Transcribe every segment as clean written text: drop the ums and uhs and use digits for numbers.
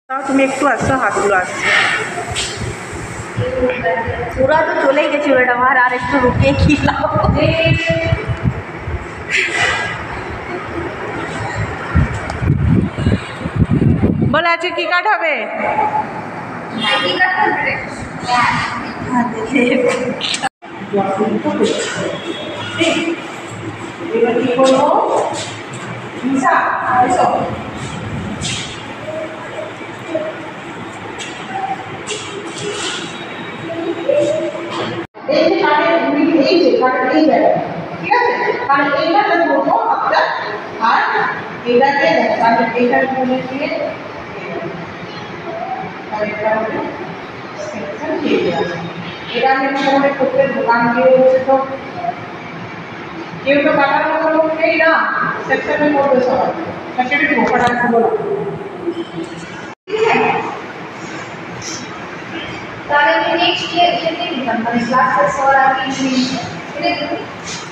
তাও তুমি একটু আসছো, হাতগুলো আসছে। ওরা তো চলেই গেছে ম্যাডাম, আর একটু রুকিয়ে কি লাভ। বলে আছে কি কাট হবে? এবার কি করবো? এই যে কাঠের এই যে কাঠের এই জায়গা, ঠিক আছে? কারণ এইটাকে ধরবো আপনার, আর এটাকে মানে এইটার মধ্যে দিয়ে এটা আমি মোটামুটি প্রত্যেক দোকান দিয়ে হচ্ছে, তো কেউ তো কাটার মতো লোক নেই না, সেকশনে করবে সবাই, সেটা কি ভোকাটা করবো না।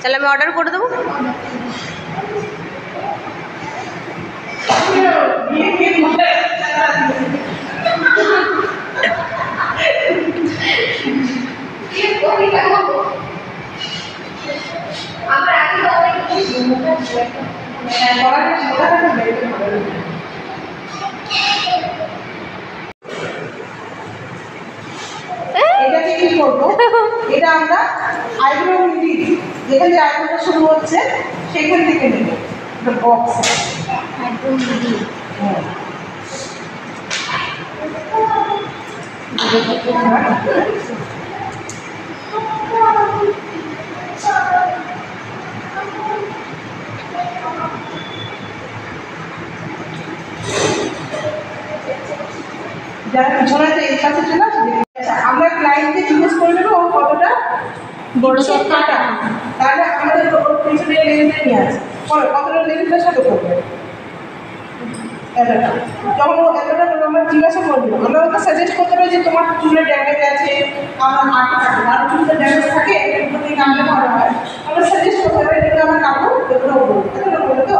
তাহলে আমি অর্ডার করে দেবো। এটাকে কি করবো? এটা আমরা আইব্রো মিডিল, যেখান থেকে আইব্রোটা শুরু হচ্ছে সেখান থেকে নেব বক্স। যারা পিছনে আছে এই কাছে চলে আসবে, আমরা ক্লায়েন্টকে জিজ্ঞেস করে নেবো ও কতটা বড় কাটা, তাহলে আমাদের ওর পিছনে লেন্সে নিয়ে আসে কতটা লেন্সের সাথে করবে। যখন ও এতটা আমরা জিজ্ঞাসা করবো, আমরা ওকে সাজেস্ট করতে পারি যে তোমার চুলে ড্যামেজ আছে, আমার আটটা থাকে, আর চুলে ড্যামেজ থাকে এগুলো থেকে আনলে ভালো হয়, আমরা সাজেস্ট করতে পারি যেগুলো আমার কাপড় এগুলো বলবো, এগুলো বলে তো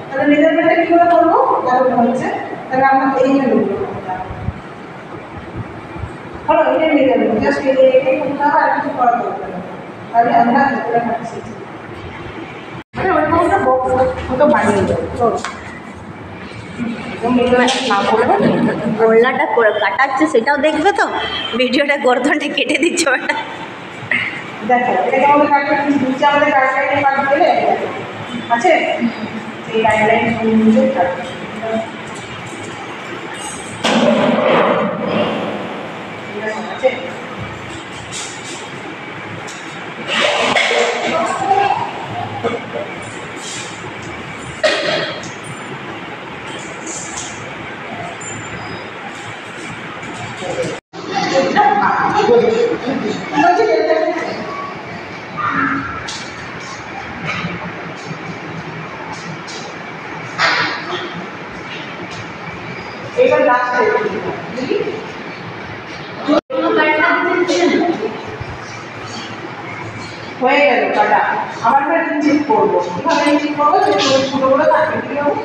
তাহলে মেজারমেন্টটা কী করে করবো তাহলে হচ্ছে, তাহলে আমরা এইখানে হলো এটা মেজারমেন্ট, জাস্ট এটাই করতে হবে, আর কিছু করা দরকার নেই, তাহলে আমরা এগুলো খাচ্ছি মানে ওইরকম একটা বক্স মতো বানিয়ে দেবো। চলো গোল্লাটা কাটাচ্ছে সেটাও দেখবে তো, ভিডিওটা গর্দনটা কেটে দিচ্ছে ওটা। দেখো এটাকে আমাদের কাটতে নিচে আমাদের গাইডলাইনে কাট দিলে আছে, সেই গাইডলাইন অনুযায়ী কাটবে। আছে এবার লাস্ট হয়ে গেল কাটা, আবার ফের ইঞ্চিং করবো, কীভাবে ইঞ্চিং করবো যে ছোটোগুলো থাকে কী হবে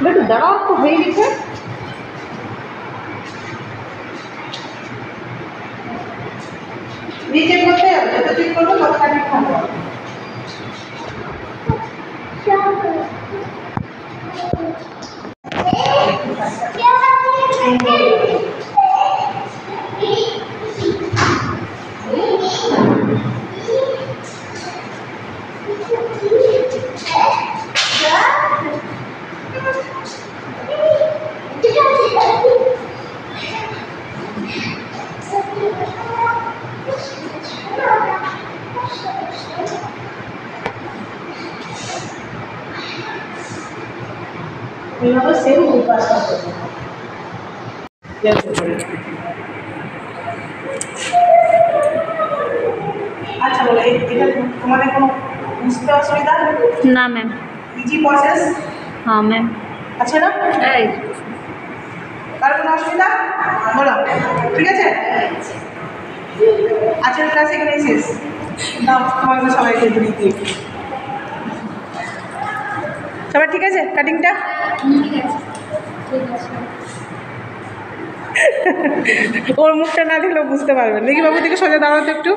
একটু দাঁড়াও তো হয়ে গেছে। নিচে করতে হবে, যত ঠিক করবো ততটা ঠিক হবে। এইভাবে সেম এই কাজটা করবো। আচ্ছা বলো এটা তোমাদের কোনো বুঝতে অসুবিধা? না ম্যাম, ইজি প্রসেস। हाँ मैम। আচ্ছা না কার কোনো অসুবিধা বলো ঠিক আছে আজকের ক্লাস এখানেই শেষ দাও তোমাকে সবাইকে দিই সবাই ঠিক আছে কাটিংটা ওর মুখটা না দেখলেও বুঝতে পারবেন দেখি বাবু দিকে সোজা দাঁড়াতো একটু